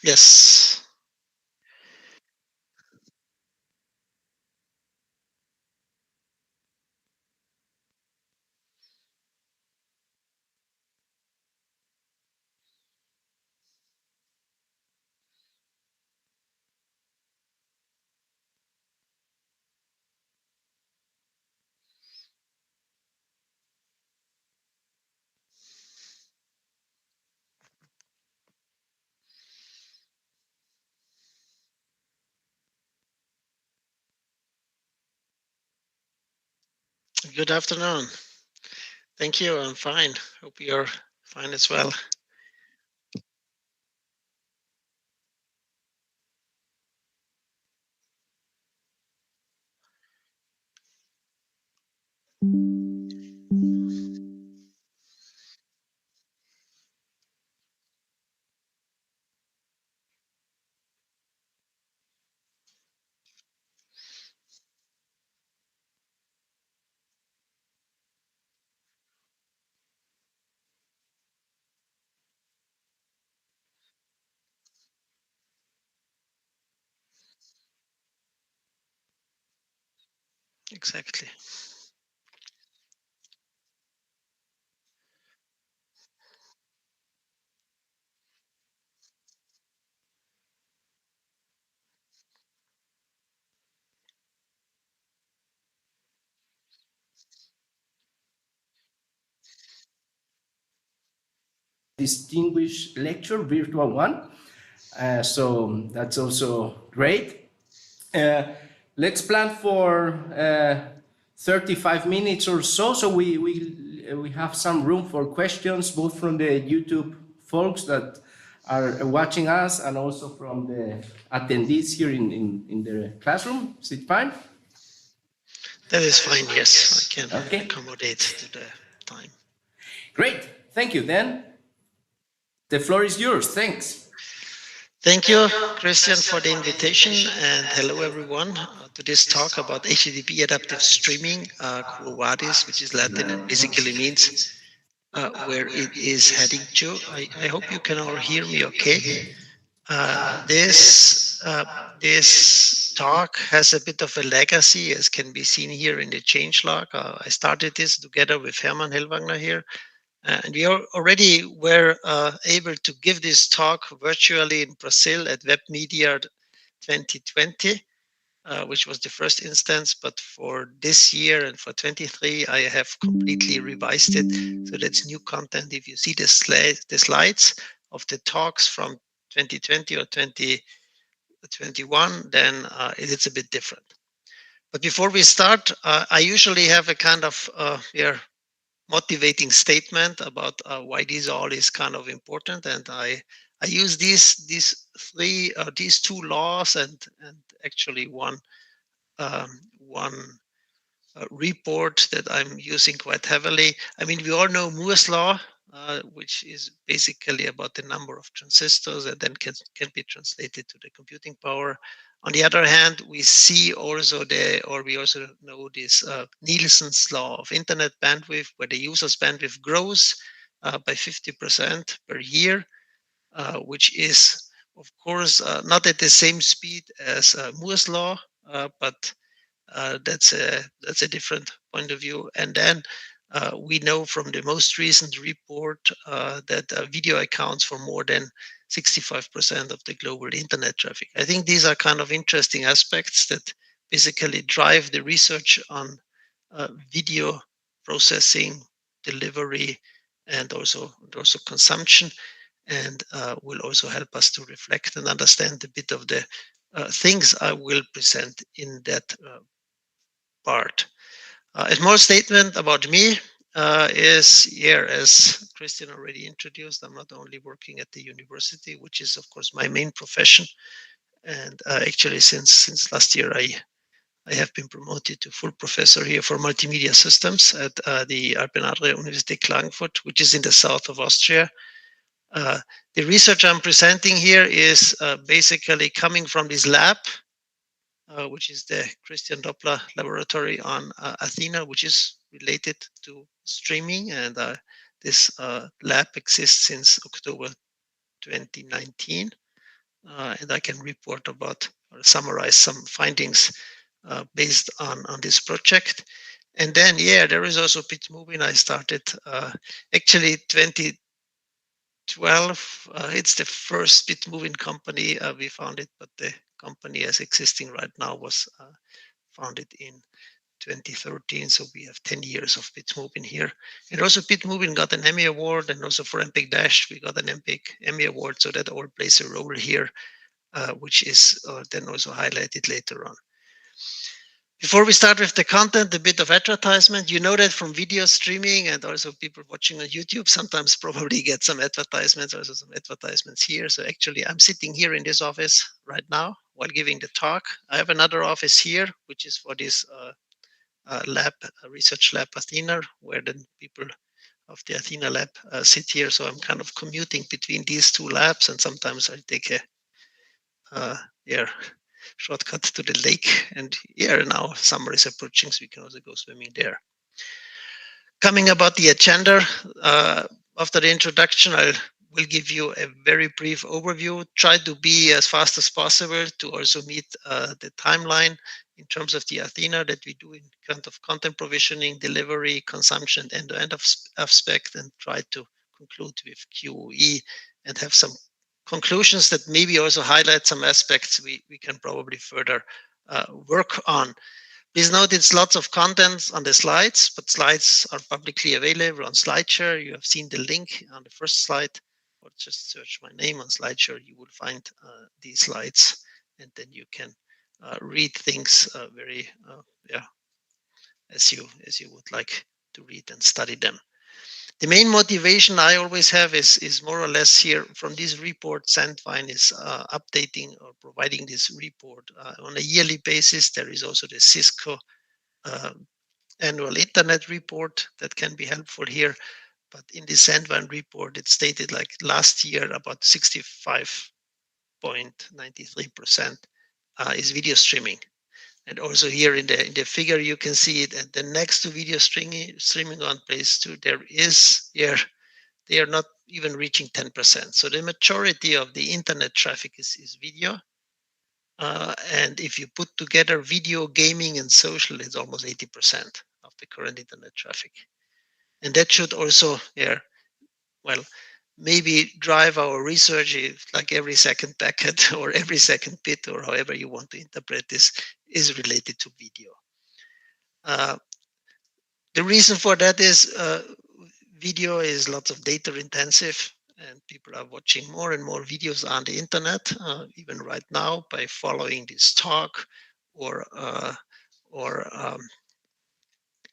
Yes. Good afternoon. Thank you. I'm fine. Hope you're fine as well. Exactly. Distinguished lecture, virtual one. So that's also great. Uh, let's plan for 35 minutes or so, so we have some room for questions, both from the YouTube folks that are watching us and also from the attendees here in the classroom. Is it fine? That is fine. Yes, I can Okay. accommodate to the time. Great. Thank you. Then the floor is yours. Thanks. Thank you, Christian, for the invitation, and hello everyone to this talk about HTTP adaptive streaming, Vadis, which is Latin and basically means where it is heading to. I hope you can all hear me okay. This talk has a bit of a legacy, as can be seen here in the changelog. I started this together with Hermann Hellwagner here, and we already were able to give this talk virtually in Brazil at Web Media 2020, which was the first instance. But for this year and for 23, I have completely revised it. So that's new content. If you see the slides of the talks from 2020 or 2021, then it's a bit different. But before we start, I usually have a kind of motivating statement about why this all is kind of important, and I use these two laws and actually one report that I'm using quite heavily. I mean, we all know Moore's law, which is basically about the number of transistors and then can be translated to the computing power. On the other hand, we see also we also know this Nielsen's law of internet bandwidth, where the user's bandwidth grows by 50% per year, which is, of course, not at the same speed as Moore's law, but that's a different point of view. And then we know from the most recent report that video accounts for more than 65% of the global internet traffic. I think these are kind of interesting aspects that basically drive the research on video processing, delivery, and also consumption, and will also help us to reflect and understand a bit of the things I will present in that part. A small statement about me is here, as Christian already introduced, I'm not only working at the university, which is of course my main profession, and actually since last year I have been promoted to full professor here for multimedia systems at the Alpen-Adria University Klagenfurt, which is in the south of Austria. The research I'm presenting here is basically coming from this lab, which is the Christian Doppler Laboratory on Athena, which is related to streaming. And this lab exists since October 2019. and I can report about or summarize some findings based on this project. And then, yeah, there is also Bitmovin. I started actually 2012. It's the first Bitmovin company we founded, but the company as existing right now was founded in 2013. So we have 10 years of Bitmovin here. And also Bitmovin got an Emmy Award, and also for MPEG-DASH, we got an Emmy Award. So that all plays a role here, which is then also highlighted later on. Before we start with the content, a bit of advertisement. You know that from video streaming and also people watching on YouTube sometimes probably get some advertisements, also some advertisements here. So actually I'm sitting here in this office right now while giving the talk. I have another office here, which is for this lab, research lab Athena, where the people of the Athena lab sit here. So I'm kind of commuting between these two labs, and sometimes I take a shortcut to the lake. And here now summer is approaching, so we can also go swimming there. Coming about the agenda, after the introduction, I will give you a very brief overview, try to be as fast as possible to also meet the timeline in terms of the Athena that we do in kind of content provisioning, delivery, consumption, end-to-end aspect, and try to conclude with QoE and have some conclusions that maybe also highlight some aspects we can probably further work on. Please note it's lots of content on the slides, but slides are publicly available on SlideShare. You have seen the link on the first slide, or just search my name on SlideShare. You will find these slides, and then you can read things very, as you would like to read and study them. The main motivation I always have is more or less here from this report. Sandvine is updating or providing this report on a yearly basis. There is also the Cisco annual internet report that can be helpful here. But in the Sandvine report, it stated like last year about 65.93% is video streaming. And also here in the figure, you can see it. And then next to video streaming on place 2, there is here, they are not even reaching 10%. So the majority of the internet traffic is video. And if you put together video, gaming, and social, it's almost 80% of the current internet traffic. And that should also, maybe drive our research if like every second packet or every second bit or however you want to interpret this is related to video. The reason for that is video is lots of data intensive, and people are watching more and more videos on the internet, even right now by following this talk or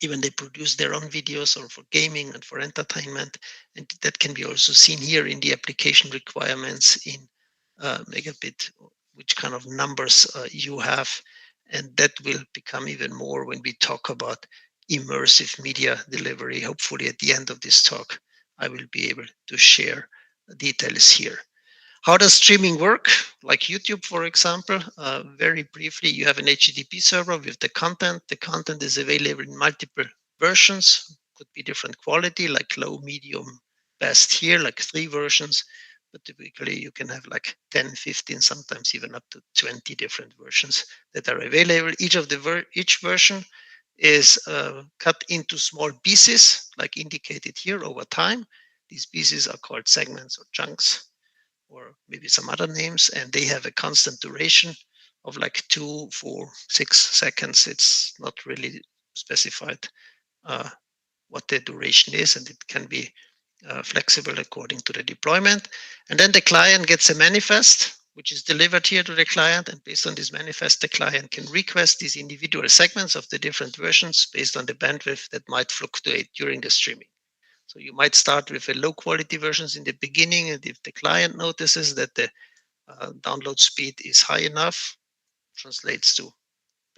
even they produce their own videos or for gaming and for entertainment. And that can be also seen here in the application requirements in megabit, which kind of numbers you have. And that will become even more when we talk about immersive media delivery. Hopefully at the end of this talk, I will be able to share details here. How does streaming work? Like YouTube, for example, very briefly, you have an HTTP server with the content. The content is available in multiple versions, could be different quality, like low, medium, best here, like 3 versions. But typically you can have like 10, 15, sometimes even up to 20 different versions that are available. Each version is cut into small pieces, like indicated here over time. These pieces are called segments or chunks, or maybe some other names, and they have a constant duration of like 2, 4, 6 seconds. It's not really specified what the duration is, and it can be flexible according to the deployment. And then the client gets a manifest, which is delivered here to the client, and based on this manifest, the client can request these individual segments of the different versions based on the bandwidth that might fluctuate during the streaming. So you might start with a low quality versions in the beginning, and if the client notices that the download speed is high enough, translates to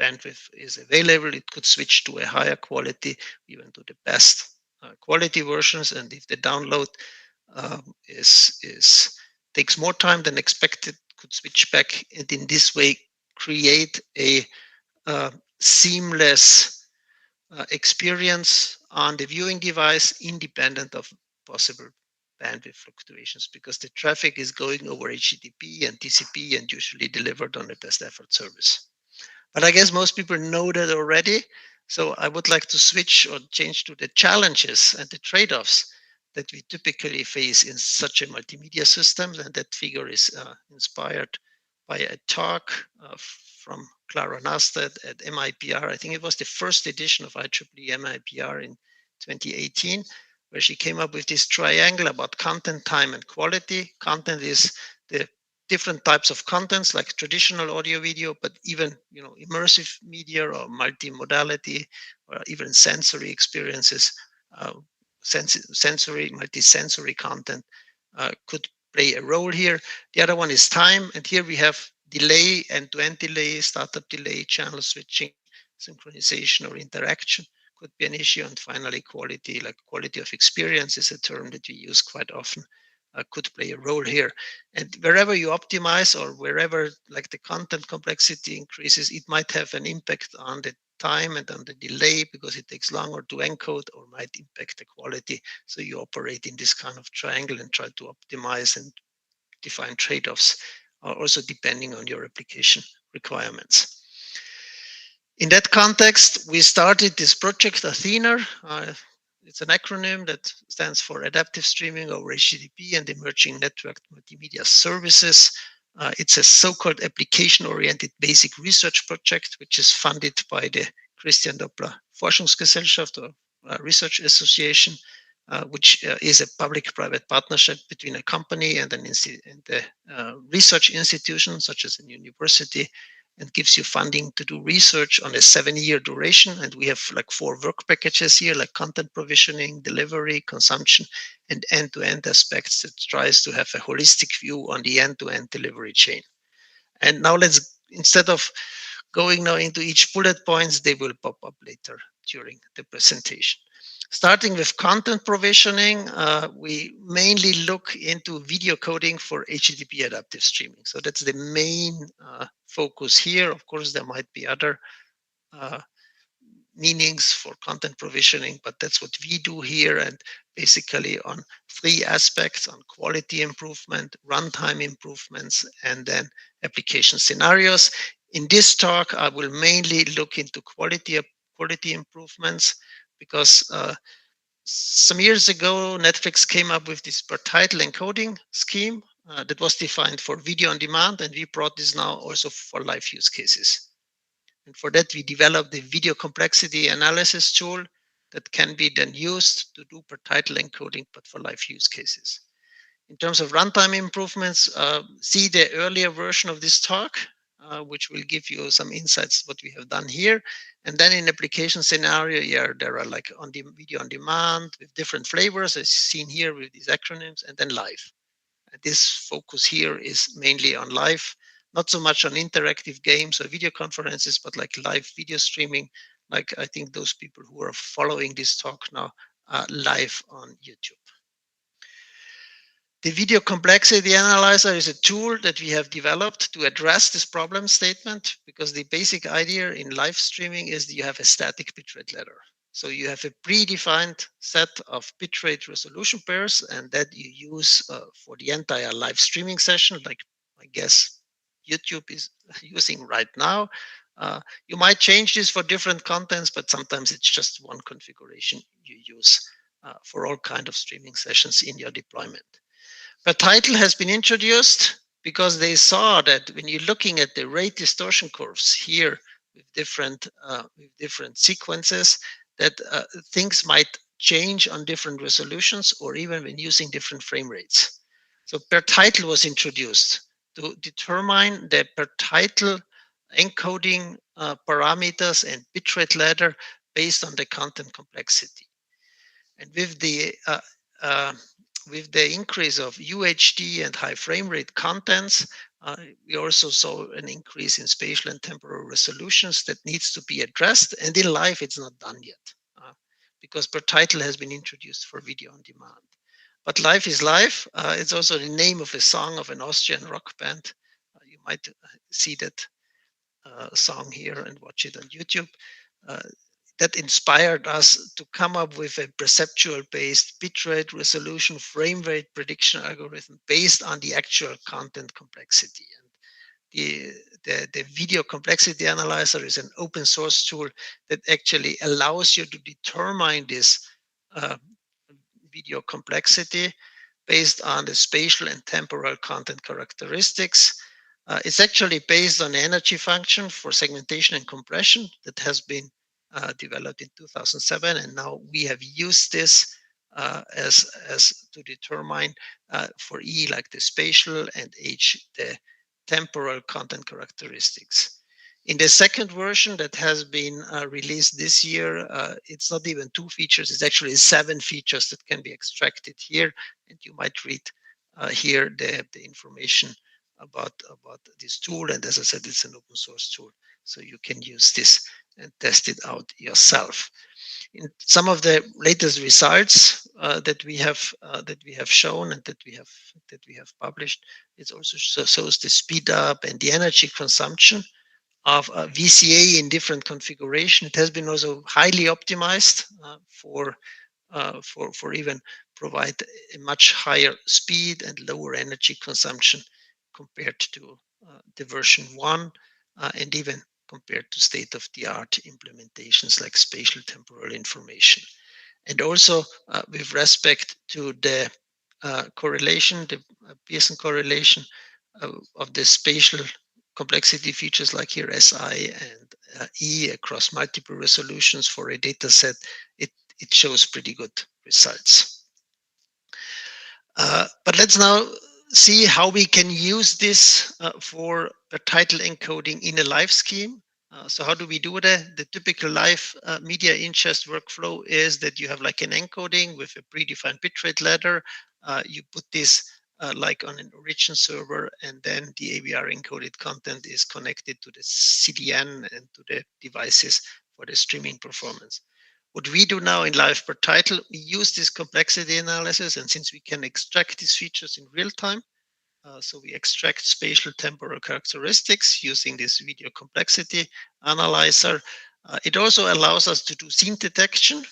bandwidth is available, it could switch to a higher quality, even to the best quality versions. And if the download takes more time than expected, could switch back, and in this way create a seamless experience on the viewing device, independent of possible bandwidth fluctuations because the traffic is going over HTTP and TCP and usually delivered on a best effort service. But I guess most people know that already. So I would like to switch or change to the challenges and the trade-offs that we typically face in such a multimedia system. And that figure is inspired by a talk from Clara Nasted at MIPR. I think it was the first edition of IEEE MIPR in 2018, where she came up with this triangle about content, time, and quality. Content is the different types of contents like traditional audio video, but even immersive media or multimodality or even sensory experiences, multisensory content could play a role here. The other one is time, and here we have delay, end-to-end delay, startup delay, channel switching, synchronization or interaction could be an issue. And finally, quality, like quality of experience is a term that we use quite often, could play a role here. And wherever you optimize or wherever like the content complexity increases, it might have an impact on the time and on the delay because it takes longer to encode or might impact the quality. So you operate in this kind of triangle and try to optimize and define trade-offs, also depending on your application requirements. In that context, we started this project Athena. It's an acronym that stands for Adaptive Streaming over HTTP and Emerging Networked Multimedia Services. It's a so-called application-oriented basic research project, which is funded by the Christian Timmerer Forschungsgesellschaft or Research Association, which is a public-private partnership between a company and a research institution, such as a university, and gives you funding to do research on a 7-year duration. And we have like 4 work packages here, like content provisioning, delivery, consumption, and end-to-end aspects that tries to have a holistic view on the end-to-end delivery chain. And now instead of going now into each bullet points, they will pop up later during the presentation. Starting with content provisioning, we mainly look into video coding for HTTP adaptive streaming. So that's the main focus here. Of course, there might be other meanings for content provisioning, but that's what we do here, and basically on 3 aspects: on quality improvement, runtime improvements, and then application scenarios. In this talk, I will mainly look into quality improvements because some years ago, Netflix came up with this per title encoding scheme that was defined for video on demand, and we brought this now also for live use cases. And for that, we developed the video complexity analysis tool that can be then used to do per title encoding, but for live use cases. In terms of runtime improvements, see the earlier version of this talk, which will give you some insights what we have done here. And then in application scenario, there are like on the video on demand with different flavors as seen here with these acronyms, and then live. And this focus here is mainly on live, not so much on interactive games or video conferences, but like live video streaming. Like I think those people who are following this talk now live on YouTube. The video complexity analyzer is a tool that we have developed to address this problem statement, because the basic idea in live streaming is that you have a static bitrate ladder. So you have a predefined set of bitrate resolution pairs, and that you use for the entire live streaming session, like I guess YouTube is using right now. You might change this for different contents, but sometimes it's just one configuration you use for all kinds of streaming sessions in your deployment. Per title has been introduced because they saw that when you're looking at the rate distortion curves here with different sequences, that things might change on different resolutions or even when using different frame rates. So per title was introduced to determine the per title encoding parameters and bitrate ladder based on the content complexity. And with the increase of UHD and high frame rate contents, we also saw an increase in spatial and temporal resolutions that needs to be addressed. And in live, it's not done yet because per title has been introduced for video on demand. But live is live. It's also the name of a song of an Austrian rock band. You might see that song here and watch it on YouTube. that inspired us to come up with a perceptual-based bitrate resolution frame rate prediction algorithm based on the actual content complexity. And the video complexity analyzer is an open source tool that actually allows you to determine this video complexity based on the spatial and temporal content characteristics. It's actually based on the energy function for segmentation and compression that has been developed in 2007, and now we have used this as to determine for E like the spatial and H the temporal content characteristics. In the second version that has been released this year, it's not even 2 features, it's actually 7 features that can be extracted here, and you might read here the information about this tool. And as I said, it's an open source tool, so you can use this and test it out yourself. In some of the latest results that we have shown and that we have published, it also shows the speed up and the energy consumption of VCA in different configuration. It has been also highly optimized for even provide a much higher speed and lower energy consumption compared to the version 1 and even compared to state-of-the-art implementations like spatial temporal information. And also with respect to the correlation, the Pearson correlation of the spatial complexity features like here SI and E across multiple resolutions for a data set, it shows pretty good results. But let's now see how we can use this for a title encoding in a live scheme. So how do we do that? The typical live media ingest workflow is that you have like an encoding with a predefined bitrate ladder. You put this like on an origin server, and then the AVR encoded content is connected to the CDN and to the devices for the streaming performance. What we do now in live per title, we use this complexity analysis, and since we can extract these features in real time, so we extract spatial temporal characteristics using this video complexity analyzer. It also allows us to do scene detection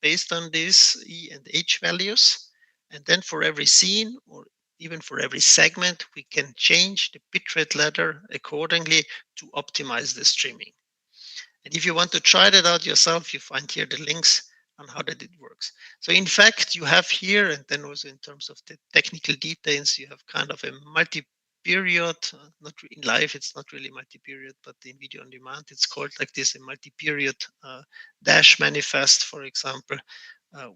based on these E and H values. And then for every scene or even for every segment, we can change the bitrate ladder accordingly to optimize the streaming. And if you want to try that out yourself, you find here the links on how that it works. So in fact, you have here, and then also in terms of the technical details, you have kind of a multi-period, not in live, it's not really multi-period, but in video on demand, it's called like this, a multi-period dash manifest, for example,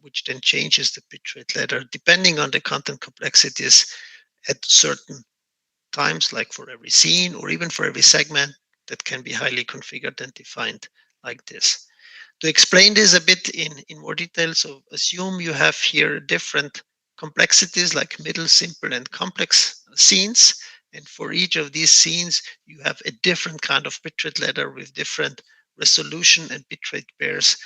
which then changes the bitrate ladder depending on the content complexities at certain times, like for every scene or even for every segment that can be highly configured and defined like this. To explain this a bit in more detail, so assume you have here different complexities like middle, simple, and complex scenes. And for each of these scenes, you have a different kind of bitrate ladder with different resolution and bitrate pairs.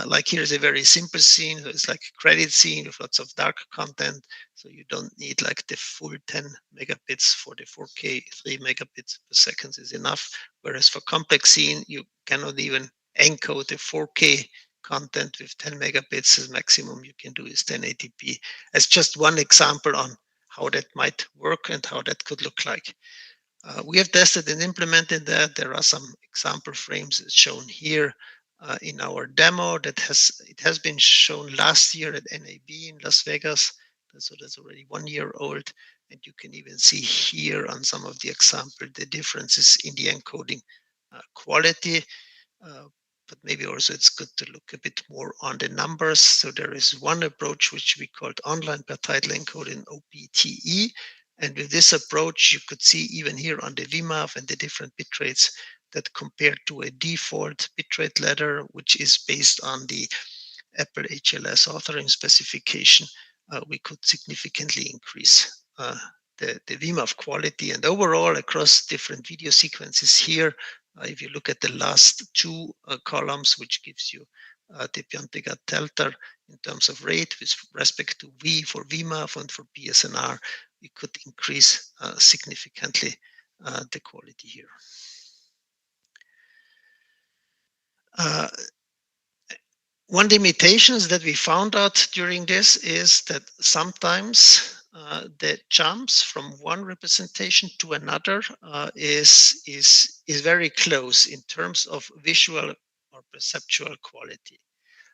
Like here's a very simple scene. So it's like a credit scene with lots of dark content. So you don't need like the full 10 megabits for the 4K, 3 megabits per second is enough. Whereas for complex scene, you cannot even encode the 4K content with 10 megabits. The maximum you can do is 1080p. As just one example on how that might work and how that could look like. We have tested and implemented that. There are some example frames shown here in our demo that has been shown last year at NAB in Las Vegas. So that's already 1 year old. And you can even see here on some of the example, the differences in the encoding quality. But maybe also it's good to look a bit more on the numbers. So there is one approach which we called online per title encoding, OPTE. And with this approach, you could see even here on the VMAF and the different bitrates that compared to a default bitrate ladder, which is based on the Apple HLS authoring specification, we could significantly increase the VMAF quality. And overall, across different video sequences here, if you look at the last 2 columns, which gives you the Piontek delta in terms of rate with respect to V for VMAF and for PSNR, we could increase significantly the quality here. One limitations that we found out during this is that sometimes the jumps from one representation to another is very close in terms of visual or perceptual quality.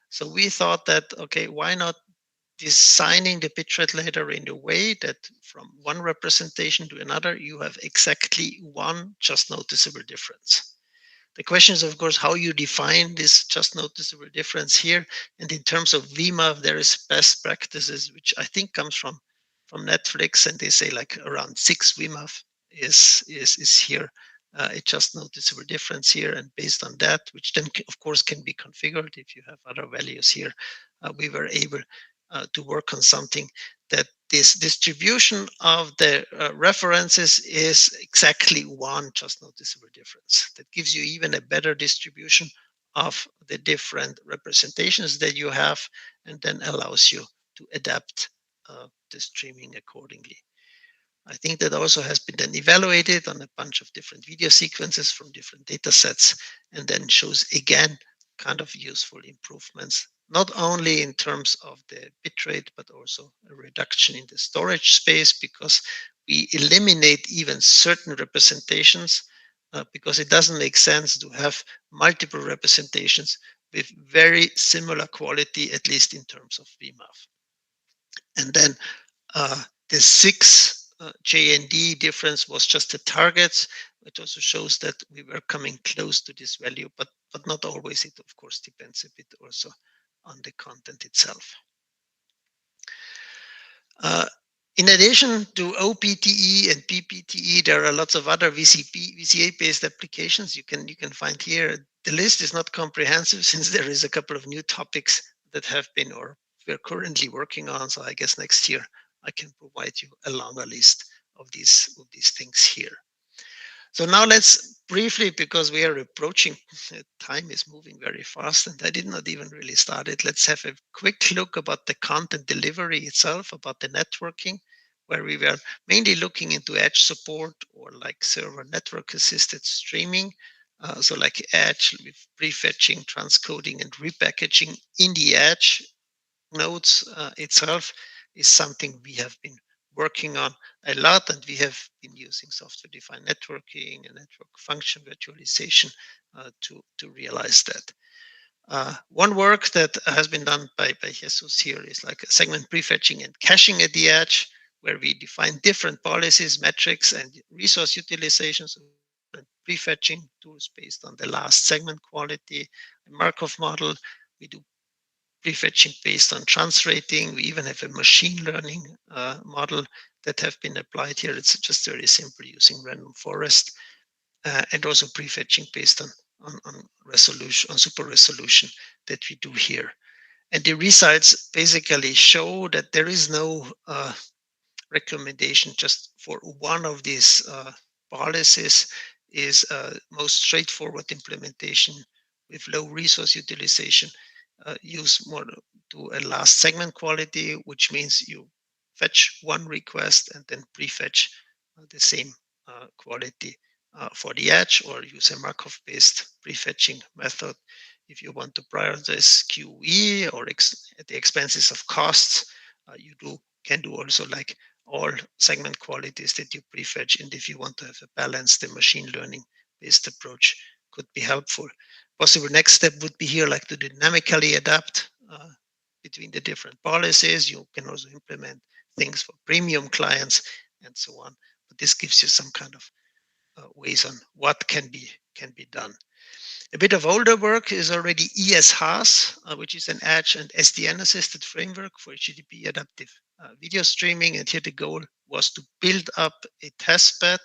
So we thought that, okay, why not designing the bitrate ladder in a way that from one representation to another, you have exactly one just noticeable difference. The question is, of course, how you define this just noticeable difference here. And in terms of VMAF, there is best practices, which I think comes from Netflix, and they say like around 6 VMAF is here. A just noticeable difference here, and based on that, which then of course can be configured if you have other values here, we were able to work on something that this distribution of the references is exactly one just noticeable difference. That gives you even a better distribution of the different representations that you have, and then allows you to adapt the streaming accordingly. I think that also has been then evaluated on a bunch of different video sequences from different data sets, and then shows again kind of useful improvements, not only in terms of the bitrate, but also a reduction in the storage space, because we eliminate even certain representations, because it doesn't make sense to have multiple representations with very similar quality, at least in terms of VMAF. And then the 6 JND difference was just the targets. It also shows that we were coming close to this value, but not always. It, of course, depends a bit also on the content itself. In addition to OPTE and PPTE, there are lots of other VCA-based applications you can find here. The list is not comprehensive since there is a couple of new topics that have been or we're currently working on. So I guess next year I can provide you a longer list of these things here. So now let's briefly, because we are approaching, time is moving very fast and I did not even really start it. Let's have a quick look about the content delivery itself, about the networking, where we were mainly looking into edge support or like server network assisted streaming. So like edge with prefetching, transcoding and repackaging in the edge nodes itself is something we have been working on a lot, and we have been using software-defined networking and network function virtualization to realize that. One work that has been done by Jesus here is like a segment prefetching and caching at the edge, where we define different policies, metrics, and resource utilization. So prefetching tools based on the last segment quality, a Markov model. We do prefetching based on chance rating. We even have a machine learning model that have been applied here. It's just very simple using random forest, and also prefetching based on resolution, on super resolution that we do here. And the results basically show that there is no recommendation just for one of these policies is most straightforward implementation with low resource utilization. Use more to a last segment quality, which means you fetch one request and then prefetch the same quality for the edge, or use a Markov-based prefetching method if you want to prioritize QE or at the expenses of costs. You can do also like all segment qualities that you prefetch, and if you want to have a balance, the machine learning based approach could be helpful. Possible next step would be here like to dynamically adapt between the different policies. You can also implement things for premium clients and so on, but this gives you some kind of ways on what can be done. A bit of older work is already ES-HAS, which is an Edge and SDN assisted framework for HTTP adaptive video streaming. And here the goal was to build up a test bed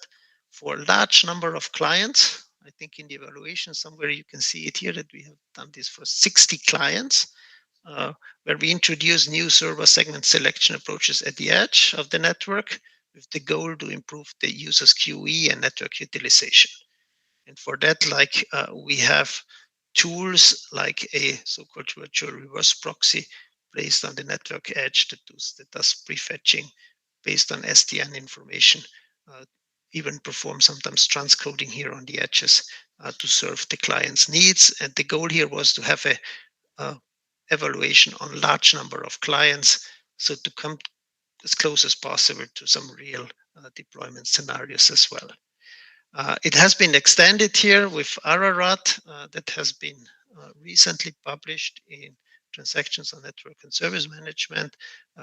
for a large number of clients. I think in the evaluation somewhere you can see it here that we have done this for 60 clients, where we introduce new server segment selection approaches at the edge of the network with the goal to improve the user's QE and network utilization. And for that, like we have tools like a so-called virtual reverse proxy placed on the network edge that does prefetching based on SDN information, even perform sometimes transcoding here on the edges to serve the client's needs. And the goal here was to have a evaluation on large number of clients, so to come as close as possible to some real deployment scenarios as well. It has been extended here with Ararat that has been recently published in Transactions on Network and Service Management,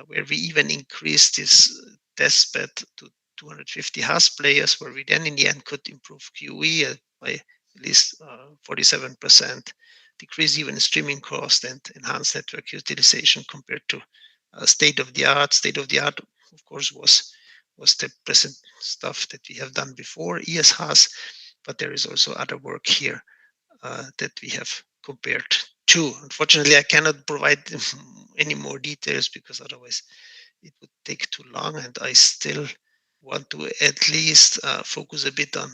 where we even increased this testbed to 250 HAS players, where we then in the end could improve QE by at least 47%, decrease even streaming cost, and enhance network utilization compared to state of the art. State of the art, of course, was the present stuff that we have done before ES has, but there is also other work here that we have compared to. Unfortunately, I cannot provide any more details because otherwise it would take too long, and I still want to at least focus a bit on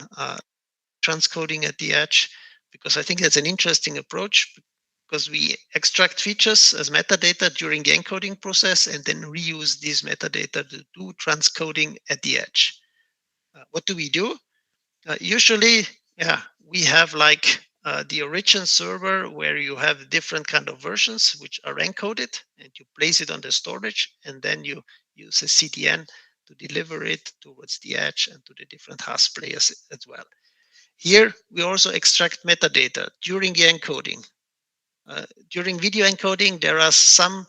transcoding at the edge, because I think that's an interesting approach, because we extract features as metadata during the encoding process and then reuse these metadata to do transcoding at the edge. What do we do? Usually, we have like the origin server where you have different kind of versions which are encoded, and you place it on the storage, and then you use a CDN to deliver it towards the edge and to the different HAS players as well. Here, we also extract metadata during the encoding. During video encoding, there are some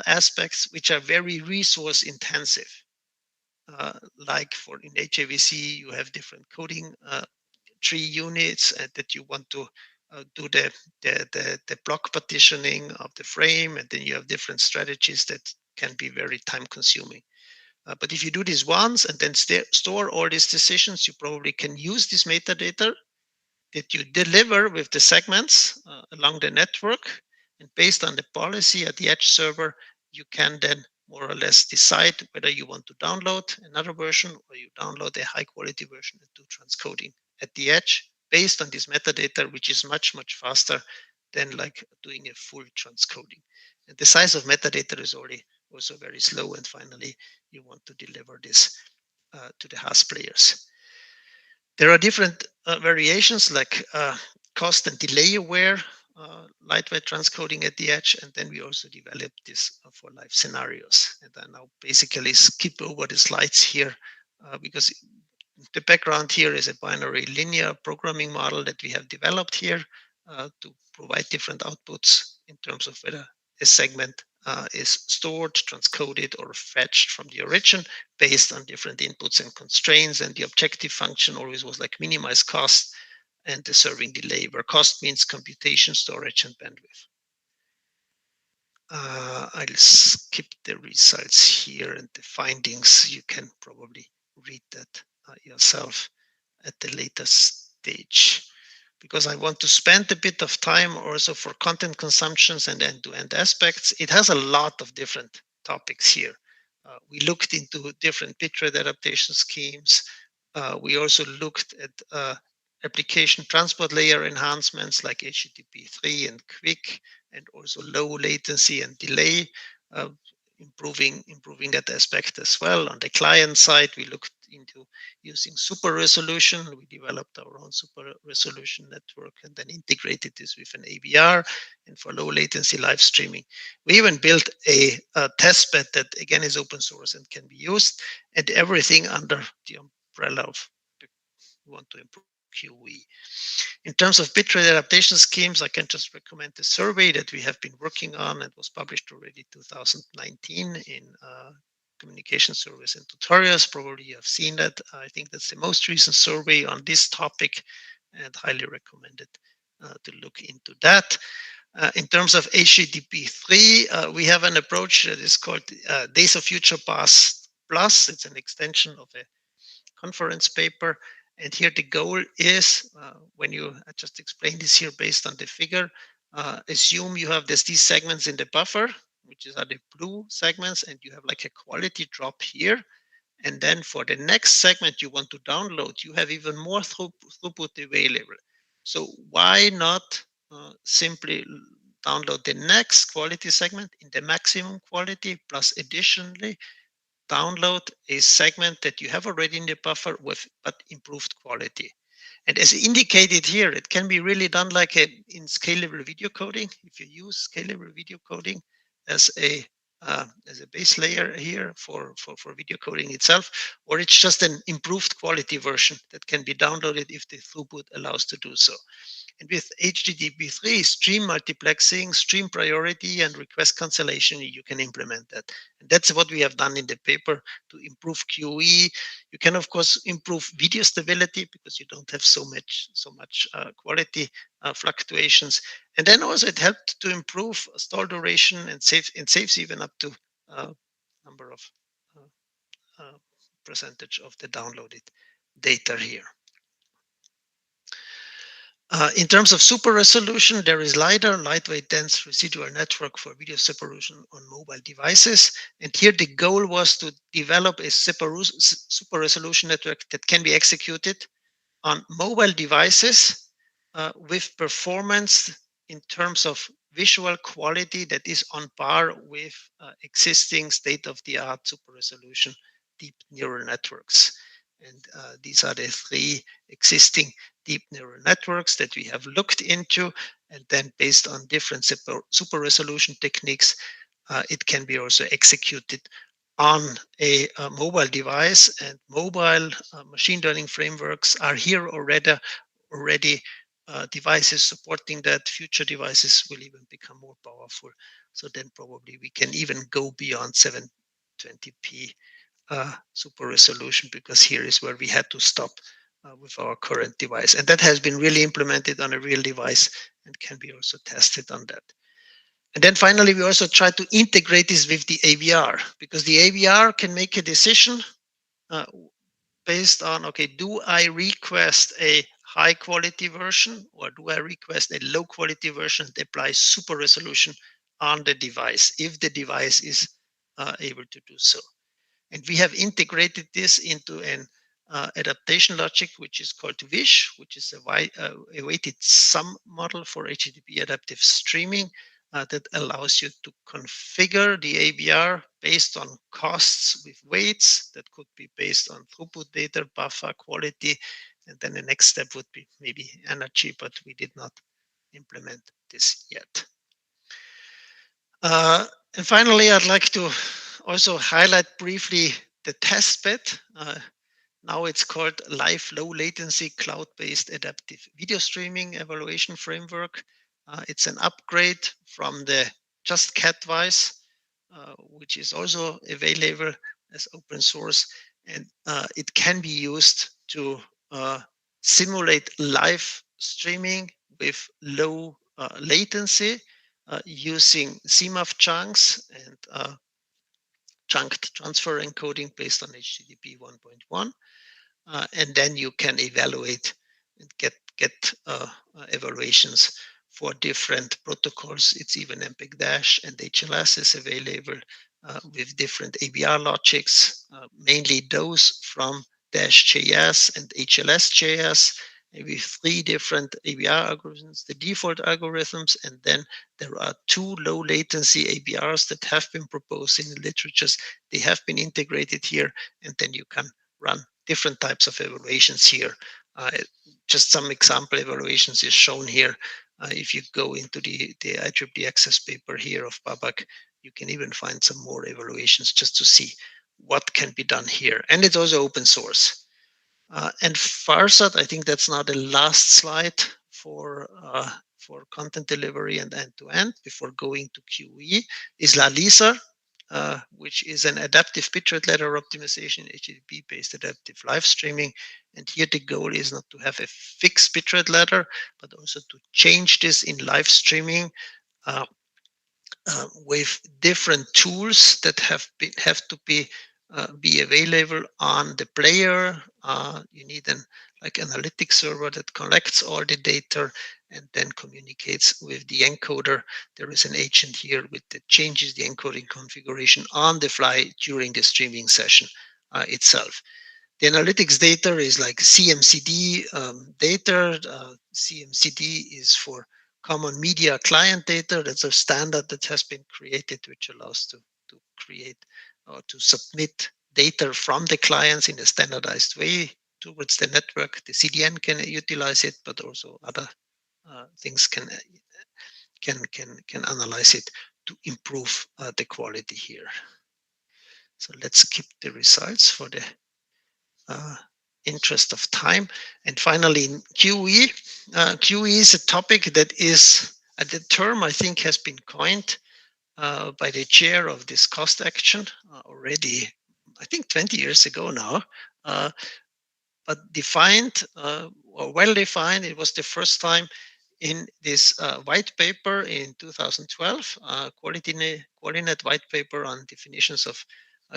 aspects which are very resource intensive. Like for in HAVC, you have different coding tree units that you want to do the block partitioning of the frame, and then you have different strategies that can be very time consuming. But if you do this once and then store all these decisions, you probably can use this metadata that you deliver with the segments along the network, and based on the policy at the edge server, you can then more or less decide whether you want to download another version or you download a high quality version and do transcoding at the edge based on this metadata, which is much, much faster than like doing a full transcoding. And the size of metadata is already also very slow. And finally, you want to deliver this to the HAS players. There are different variations like cost and delay aware lightweight transcoding at the edge, and then we also developed this for live scenarios. And I now basically skip over the slides here because the background here is a binary linear programming model that we have developed here to provide different outputs in terms of whether a segment is stored, transcoded, or fetched from the origin based on different inputs and constraints. And the objective function always was like minimize cost and the serving delay, where cost means computation, storage, and bandwidth. I'll skip the results here and the findings. You can probably read that yourself at the later stage, because I want to spend a bit of time also for content consumptions and end-to-end aspects. It has a lot of different topics here. We looked into different bitrate adaptation schemes. We also looked at application transport layer enhancements like HTTP3 and QUIC, and also low latency and delay, improving that aspect as well. On the client side, we looked into using super resolution. We developed our own super resolution network and then integrated this with an AVR, and for low latency live streaming. We even built a test bed that again is open source and can be used, and everything under the umbrella of we want to improve QE. In terms of bitrate adaptation schemes, I can just recommend the survey that we have been working on. It was published already 2019 in Communication Service and Tutorials. Probably you have seen that. I think that's the most recent survey on this topic, and highly recommended to look into that. In terms of HTTP3, we have an approach that is called Days of Future Past Plus. It's an extension of a conference paper. And here the goal is, when you I just explained this here based on the figure, assume you have these segments in the buffer, which are the blue segments, and you have like a quality drop here. And then for the next segment you want to download, you have even more throughput available. So why not simply download the next quality segment in the maximum quality, plus additionally download a segment that you have already in the buffer with but improved quality. And as indicated here, it can be really done like in scalable video coding. If you use scalable video coding as a base layer here for video coding itself, or it's just an improved quality version that can be downloaded if the throughput allows to do so. And with HTTP3, stream multiplexing, stream priority, and request cancellation, you can implement that. And that's what we have done in the paper to improve QE. You can, of course, improve video stability because you don't have so much quality fluctuations. And then also it helped to improve stall duration and saves even up to number of percentage of the downloaded data here. In terms of super resolution, there is LiDAR, lightweight dense residual network for video separation on mobile devices. And here the goal was to develop a super resolution network that can be executed on mobile devices with performance in terms of visual quality that is on par with existing state-of-the-art super resolution deep neural networks. And these are the three existing deep neural networks that we have looked into. And then based on different super resolution techniques, it can be also executed on a mobile device, and mobile machine learning frameworks are here already devices supporting that. Future devices will even become more powerful. So then probably we can even go beyond 720p super resolution, because here is where we had to stop with our current device. And that has been really implemented on a real device and can be also tested on that. And then finally, we also try to integrate this with the AVR, because the AVR can make a decision based on, okay, do I request a high quality version or do I request a low quality version that applies super resolution on the device, if the device is able to do so. And we have integrated this into an adaptation logic, which is called WISH, which is a weighted sum model for HTTP adaptive streaming that allows you to configure the AVR based on costs with weights that could be based on throughput data, buffer quality, and then the next step would be maybe energy, but we did not implement this yet. And finally, I'd like to also highlight briefly the testbed. Now it's called Live Low Latency Cloud-Based Adaptive Video Streaming Evaluation Framework. It's an upgrade from the Just CatVise, which is also available as open source. And it can be used to simulate live streaming with low latency using CMAF chunks and chunked transfer encoding based on HTTP 1.1. And then you can evaluate and get evaluations for different protocols. It's even MPEG-DASH and HLS is available with different AVR logics, mainly those from Dash.js and HLS.js, with 3 different AVR algorithms, the default algorithms, and then there are 2 low latency AVRs that have been proposed in the literatures. They have been integrated here, and then you can run different types of evaluations here. Just some example evaluations is shown here. If you go into the IEEE Access paper here of Babak, you can even find some more evaluations just to see what can be done here. And it's also open source. And Farsad, I think that's now the last slide for content delivery and end-to-end before going to QE, is LaLisa, which is an adaptive bitrate ladder optimization, HTTP-based adaptive live streaming. And here the goal is not to have a fixed bitrate ladder, but also to change this in live streaming with different tools that have to be available on the player. You need an analytics server that collects all the data and then communicates with the encoder. There is an agent here that changes the encoding configuration on the fly during the streaming session itself. The analytics data is like CMCD data. CMCD is for common media client data. That's a standard that has been created, which allows to create or to submit data from the clients in a standardized way towards the network. The CDN can utilize it, but also other things can analyze it to improve the quality here. So let's skip the results for the interest of time. And finally, in QE. QE is a topic that is, the term I think has been coined by the chair of this cost action already, I think 20 years ago now, but defined or well defined. It was the first time in this white paper in 2012, QualiNet white paper on definitions of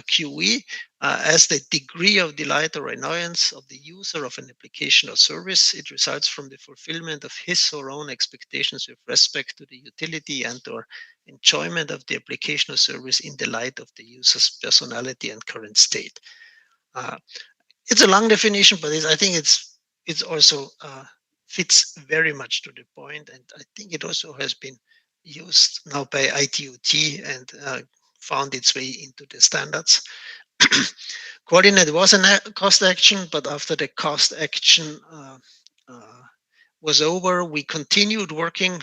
QE as the degree of delight or annoyance of the user of an application or service. It results from the fulfillment of his or her own expectations with respect to the utility and or enjoyment of the application or service in the light of the user's personality and current state. It's a long definition, but I think it's also fits very much to the point, and I think it also has been used now by ITUT and found its way into the standards. QualiNet was a cost action, but after the cost action was over, we continued working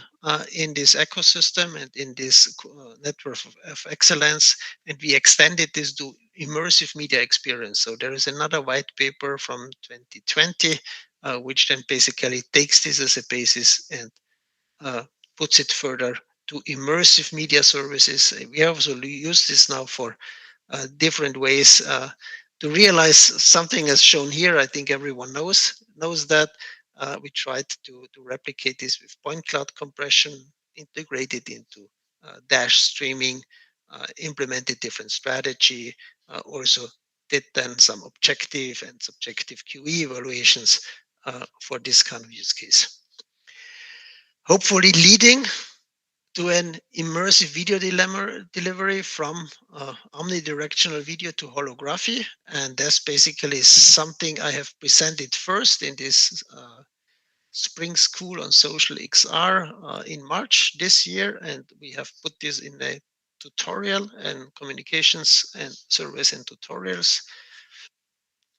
in this ecosystem and in this network of excellence, and we extended this to immersive media experience. So there is another white paper from 2020, which then basically takes this as a basis and puts it further to immersive media services. We also use this now for different ways to realize something as shown here. I think everyone knows that. We tried to replicate this with point cloud compression, integrated into Dash streaming, implemented different strategy, also did then some objective and subjective QE evaluations for this kind of use case. Hopefully leading to an immersive video delivery from omnidirectional video to holography. And that's basically something I have presented first in this Spring School on Social XR in March this year. And we have put this in a tutorial and communications and surveys and tutorials,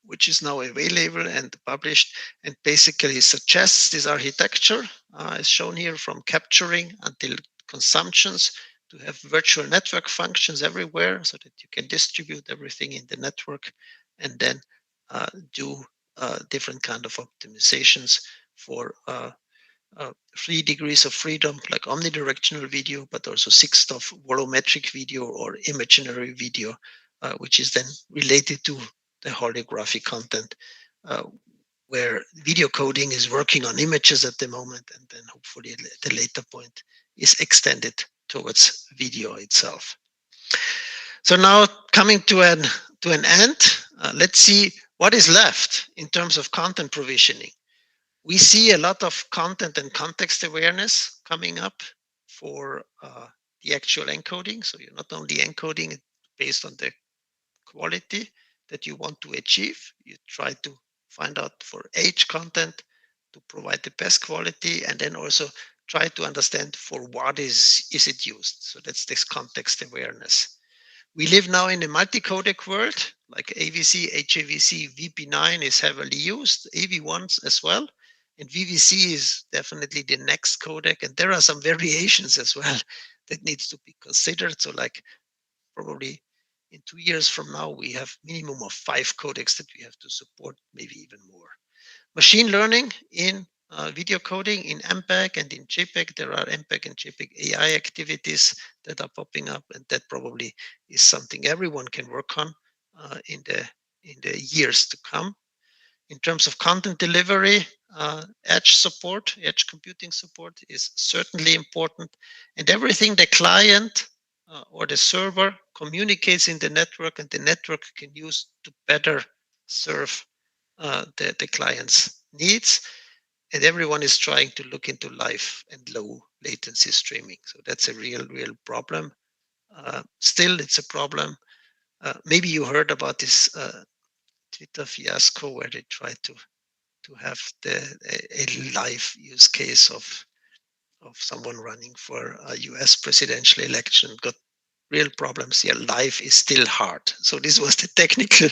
which is now available and published, and basically suggests this architecture as shown here, from capturing until consumptions, to have virtual network functions everywhere so that you can distribute everything in the network, and then do different kind of optimizations for 3 degrees of freedom, like omnidirectional video, but also 6-stop volumetric video or imaginary video, which is then related to the holographic content, where video coding is working on images at the moment, and then hopefully at a later point is extended towards video itself. So now coming to an end, let's see what is left in terms of content provisioning. We see a lot of content and context awareness coming up for the actual encoding. So you're not only encoding based on the quality that you want to achieve, you try to find out for age content to provide the best quality, and then also try to understand for what is it used. So that's this context awareness. We live now in a multi-codec world, like AVC, HAVC, VP9 is heavily used, AV1s as well, and VVC is definitely the next codec, and there are some variations as well that needs to be considered. So like probably in 2 years from now, we have minimum of 5 codecs that we have to support, maybe even more. Machine learning in video coding in MPEG and in JPEG, there are MPEG and JPEG AI activities that are popping up, and that probably is something everyone can work on in the years to come. In terms of content delivery, edge support, edge computing support is certainly important, and everything the client or the server communicates in the network and the network can use to better serve the client's needs. And everyone is trying to look into live and low latency streaming. So that's a real problem. Still, it's a problem. Maybe you heard about this Twitter fiasco where they tried to have a live use case of someone running for a US presidential election, got real problems here. Live is still hard. So this was the technical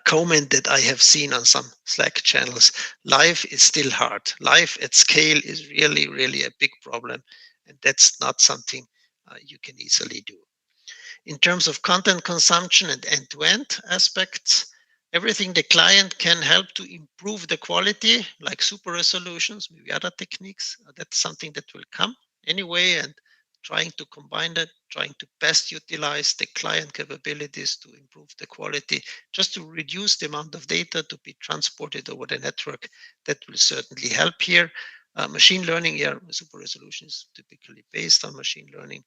comment that I have seen on some Slack channels. Live is still hard. Live at scale is really, really a big problem. And that's not something you can easily do. In terms of content consumption and end-to-end aspects, everything the client can help to improve the quality, like super resolutions, maybe other techniques. That's something that will come anyway, and trying to combine that, trying to best utilize the client capabilities to improve the quality, just to reduce the amount of data to be transported over the network. That will certainly help here. Machine learning, yeah, super resolution is typically based on machine learning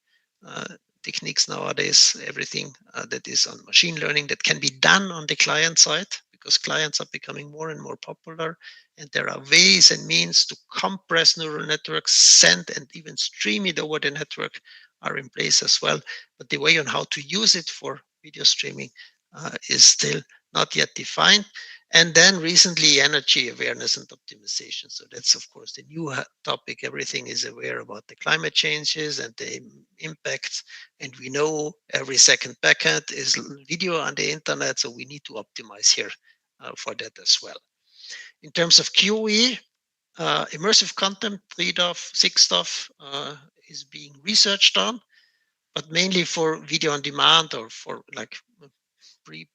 techniques nowadays. Everything that is on machine learning that can be done on the client side, because clients are becoming more and more popular, and there are ways and means to compress neural networks, send and even stream it over the network are in place as well. But the way on how to use it for video streaming is still not yet defined. And then recently, energy awareness and optimization. So that's, of course, the new topic. Everything is aware about the climate changes and the impacts. And we know every second packet is video on the internet. So we need to optimize here for that as well. In terms of QE, immersive content, 3DOF, 6DOF is being researched on, but mainly for video on demand or for like pre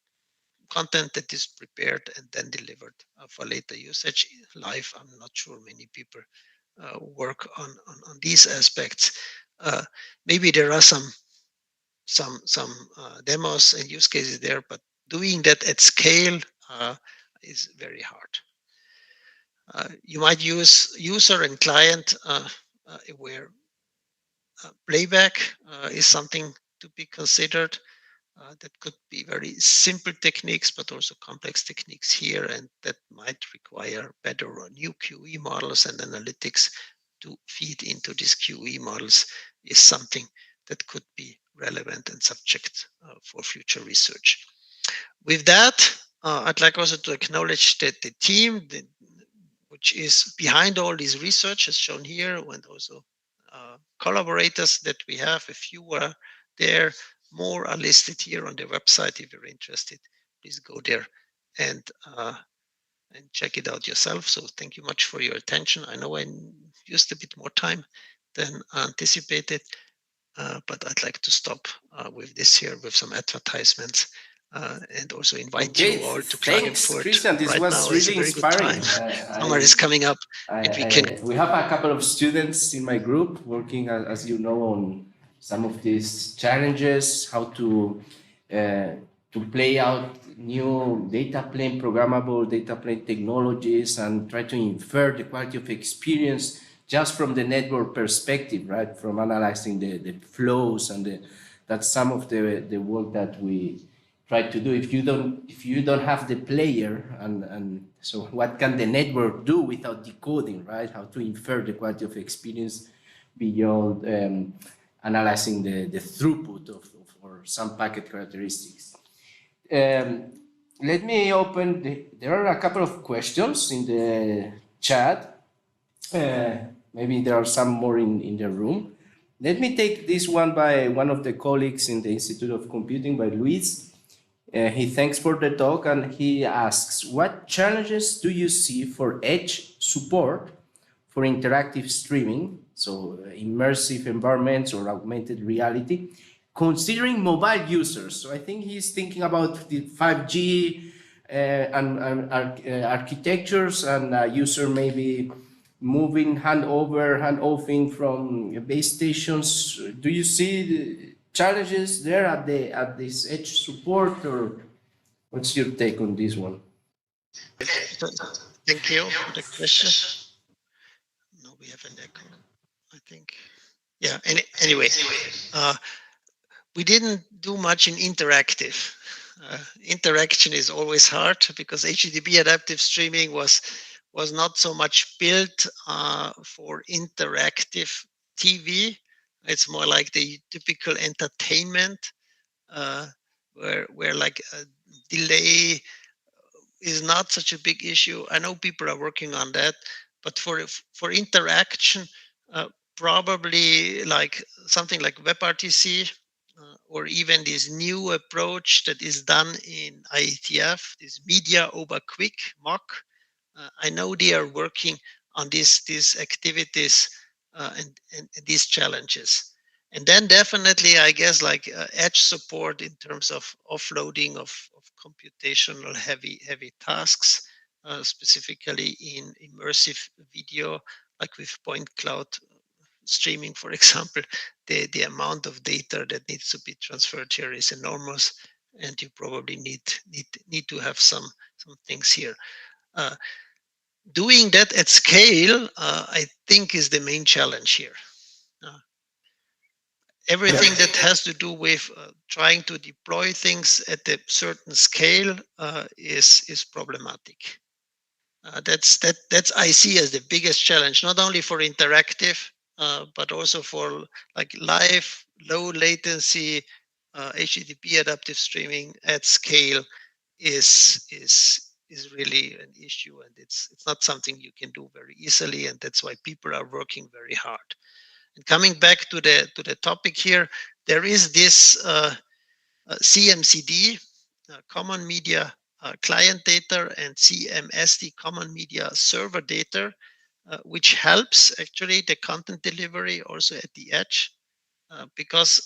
content that is prepared and then delivered for later usage. Live, I'm not sure many people work on these aspects. Maybe there are some demos and use cases there, but doing that at scale is very hard. You might use user and client aware playback is something to be considered. That could be very simple techniques, but also complex techniques here, and that might require better or new QE models and analytics to feed into these QE models is something that could be relevant and subject for future research. With that, I'd like also to acknowledge that the team, which is behind all this research, as shown here, and also collaborators that we have, a few are there. More are listed here on the website. If you're interested, please go there and check it out yourself. So thank you much for your attention. I know I used a bit more time than anticipated, but I'd like to stop with this here with some advertisements. And also invite you all to Thanks, Klagenfurt. Christian. This Right was now is a really very good inspiring. time. Summer is coming up, and we have a couple of students in my group working, as you know, on some of these challenges, how to play out new data plane, programmable data plane technologies, and try to infer the quality of experience just from the network perspective, right? From analyzing the flows and that's some of the work that we try to do. If you don't have the player, and so what can the network do without decoding, right? How to infer the quality of experience beyond analyzing the throughput of or some packet characteristics. Let me open there are a couple of questions in the chat. Maybe there are some more in the room. Let me take this one by one of the colleagues in the Institute of Computing, by Luis. He thanks for the talk, and he asks, what challenges do you see for edge support for interactive streaming, so immersive environments or augmented reality, considering mobile users? So I think he's thinking about the 5G and architectures, and user maybe moving hand-offing from base stations. Do you see the challenges there at this edge support, or what's your take on this one? Thank you for the question. No, we have an echo, I think. Yeah, anyway, we didn't do much in interactive. Interaction is always hard because HTTP adaptive streaming was not so much built for interactive TV. It's more like the typical entertainment where like a delay is not such a big issue. I know people are working on that, but for interaction, probably like something like WebRTC or even this new approach that is done in IETF, this media over quick mock. I know they are working on these activities and these challenges. And then definitely, I guess, like edge support in terms of offloading of computational heavy tasks, specifically in immersive video, like with point cloud streaming, for example. The amount of data that needs to be transferred here is enormous, and you probably need to have some things here. Uh, Doing that at scale, I think, is the main challenge here. Uh, Everything that has to do with trying to deploy things at a certain scale is problematic. That's I see as the biggest challenge, not only for interactive, but also for like live, low latency HTTP adaptive streaming at scale is really an issue, and it's not something you can do very easily, and that's why people are working very hard. And coming back to the topic here, there is this CMCD, Common Media Client Data, and CMSD, Common Media Server Data, which helps actually the content delivery also at the edge, because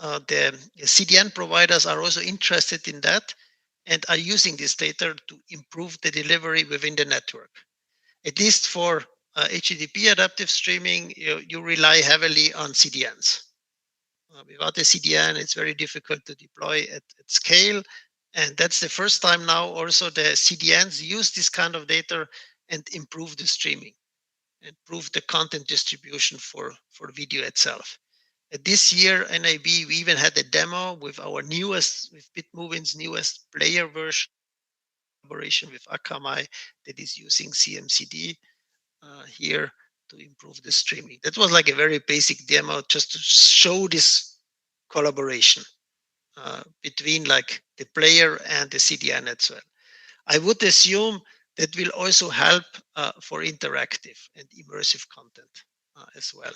the CDN providers are also interested in that and are using this data to improve the delivery within the network. At least for HTTP adaptive streaming, you rely heavily on CDNs. Without a CDN, it's very difficult to deploy at scale. And that's the first time now also the CDNs use this kind of data and improve the streaming, improve the content distribution for video itself. This year, NIB, we even had a demo with our newest, with Bitmovin's newest player version, collaboration with Akamai, that is using CMCD here to improve the streaming. That was like a very basic demo just to show this collaboration between like the player and the CDN as well. I would assume that will also help for interactive and immersive content as well,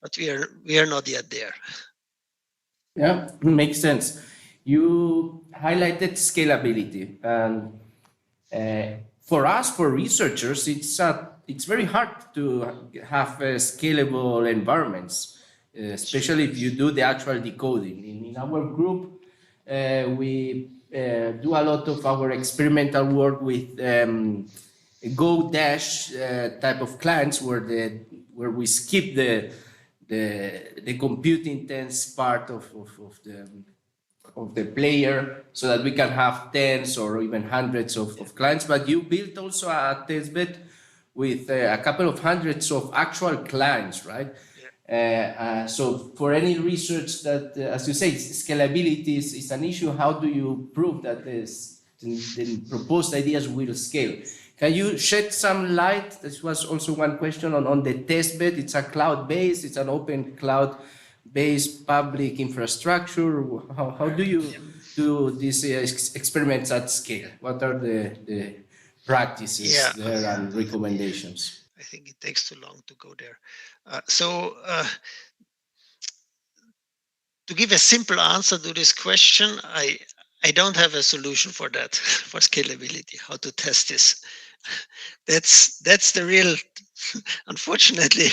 but we are not yet there. Yeah, makes sense. You highlighted scalability, and for us, for researchers, it's very hard to have scalable environments, especially if you do the actual decoding. In our group, we do a lot of our experimental work with Go Dash type of clients, where we skip the compute intense part of the player, so that we can have tens or even hundreds of clients. But you built also a testbed with a couple of hundreds of actual clients, right? So for any research that, as you say, scalability is an issue, how do you prove that the proposed ideas will scale? Can you shed some light? This was also one question on the testbed. It's a cloud-based, it's an open cloud-based public infrastructure. How do you do these experiments at scale? What are the practices there and recommendations? I think it takes too long to go there. To give a simple answer to this question, I don't have a solution for that, for scalability, how to test this. That's the real, unfortunately,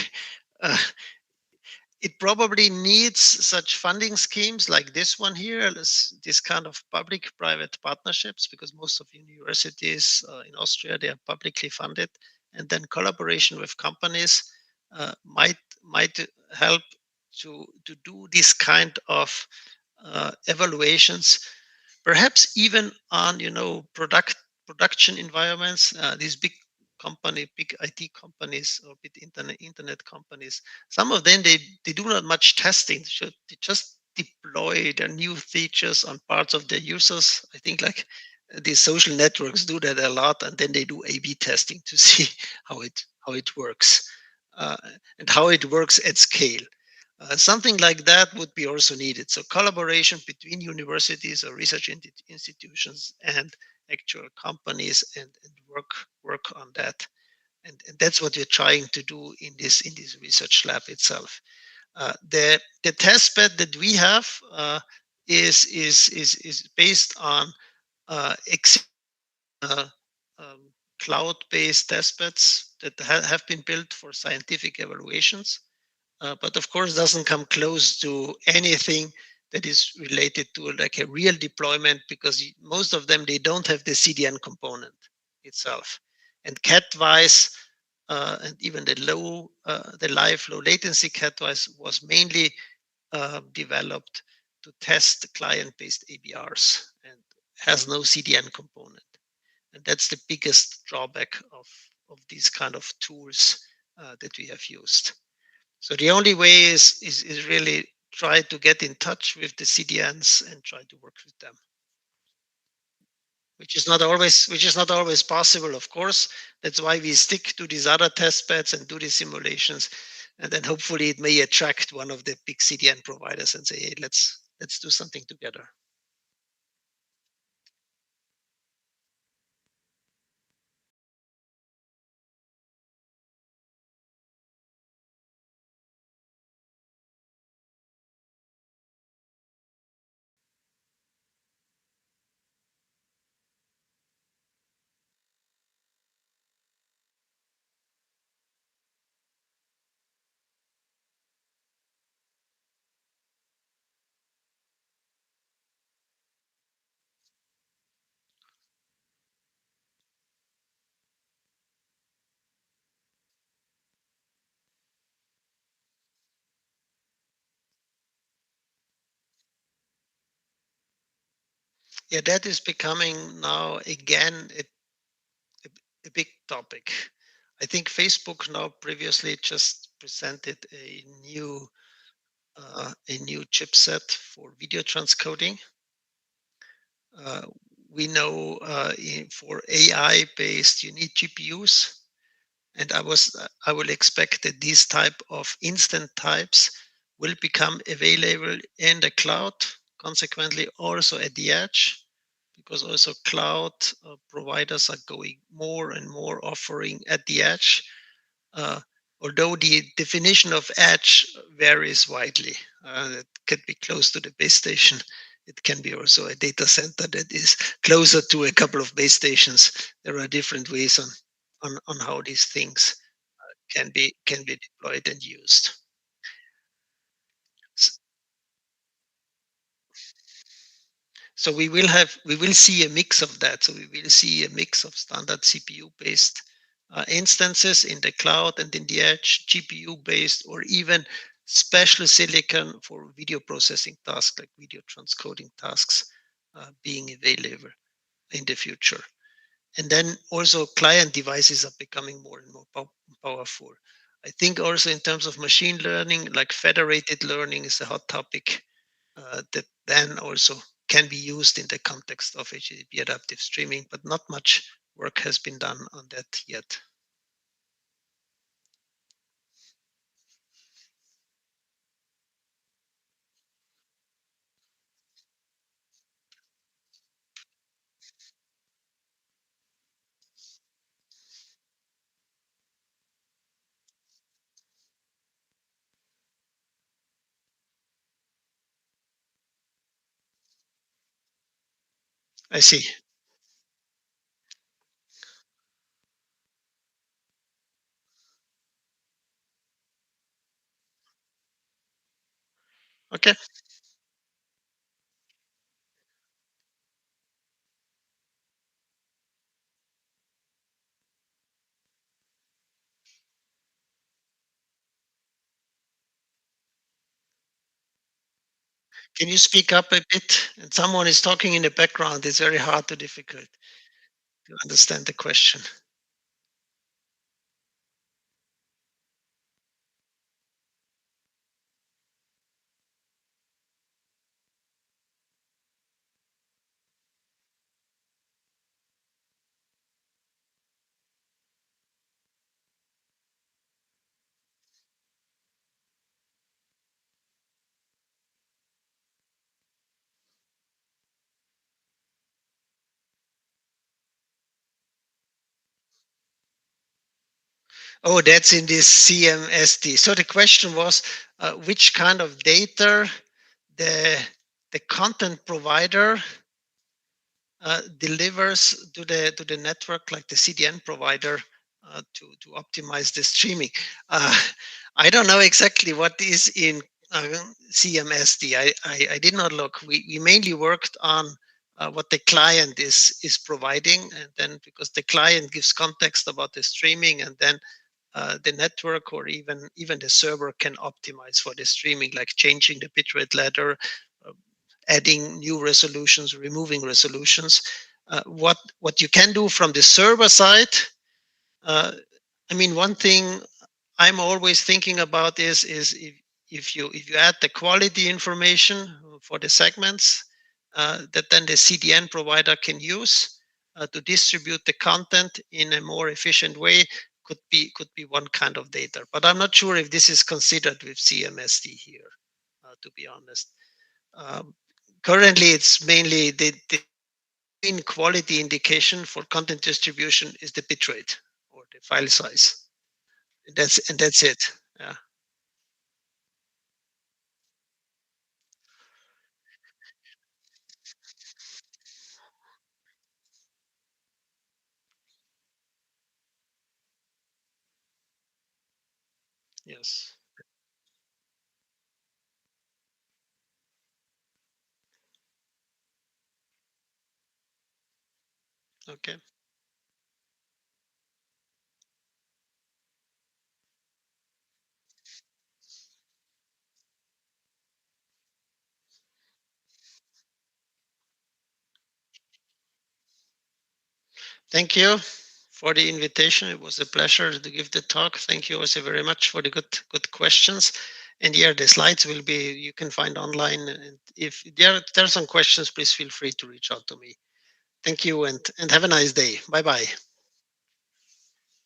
it probably needs such funding schemes like this one here, this kind of public-private partnerships, because most of universities in Austria, they are publicly funded, and then collaboration with companies might help to do this kind of evaluations, perhaps even on production environments. These big IT companies or big internet companies, some of them they do not much testing. They just deploy their new features on parts of their users. I think like these social networks do that a lot, and then they do A/B testing to see how it works and how it works at scale. Something like that would be also needed. So collaboration between universities or research institutions and actual companies, and work on that. And that's what we're trying to do in this research lab itself. The test bed that we have is based on ex uh, um, cloud-based testbeds that have been built for scientific evaluations, but of course doesn't come close to anything that is related to like a real deployment, because most of them, they don't have the CDN component itself. And CAT-wise, and even the live low latency CAT-wise was mainly developed to test client-based ABRs and has no CDN component. And that's the biggest drawback of these kind of tools that we have used. So the only way is really try to get in touch with the CDNs and try to work with them, which is not always possible, of course. That's why we stick to these other test beds and do these simulations, and then hopefully it may attract one of the big CDN providers and say, hey, let's do something together. Yeah, that is becoming now again a big topic. I think Facebook now previously just presented a new chipset for video transcoding. Uh, we know for AI-based, you need GPUs, and I will expect that these type of instant types will become available in the cloud, consequently also at the edge, because also cloud providers are going more and more offering at the edge. Uh, Although the definition of edge varies widely, it can be close to the base station. It can be also a data center that is closer to a couple of base stations. There are different ways on how these things can be deployed and used. So we will see a mix of that. So we will see a mix of standard CPU based instances in the cloud and in the edge, GPU based, or even special silicon for video processing tasks like video transcoding tasks being available in the future. And then also client devices are becoming more and more powerful. I think also in terms of machine learning, like federated learning is a hot topic that then also can be used in the context of HTTP adaptive streaming, but not much work has been done on that yet. I see. Okay. Can you speak up a bit? And someone is talking in the background. It's very hard to difficult to understand the question. Oh, that's in this CMSD. So the question was, which kind of data the content provider delivers to the network, like the CDN provider, to optimize the streaming. I don't know exactly what is in CMSD. I did not look. We mainly worked on what the client is providing, and then because the client gives context about the streaming, and then the network or even the server can optimize for the streaming, like changing the bitrate ladder, uh, adding new resolutions, removing resolutions. What you can do from the server side, uh, I mean, one thing I'm always thinking about is if you add the quality information for the segments that then the CDN provider can use to distribute the content in a more efficient way, could be one kind of data. But I'm not sure if this is considered with CMSD here, to be honest. Um, Currently, it's mainly the main quality indication for content distribution is the bitrate or the file size. That's it. Yeah. Yes. Okay. Thank you for the invitation. It was a pleasure to give the talk. Thank you also very much for the good questions. And yeah, the slides will be you can find online. And if there are some questions, please feel free to reach out to me. Thank you and have a nice day. Bye bye.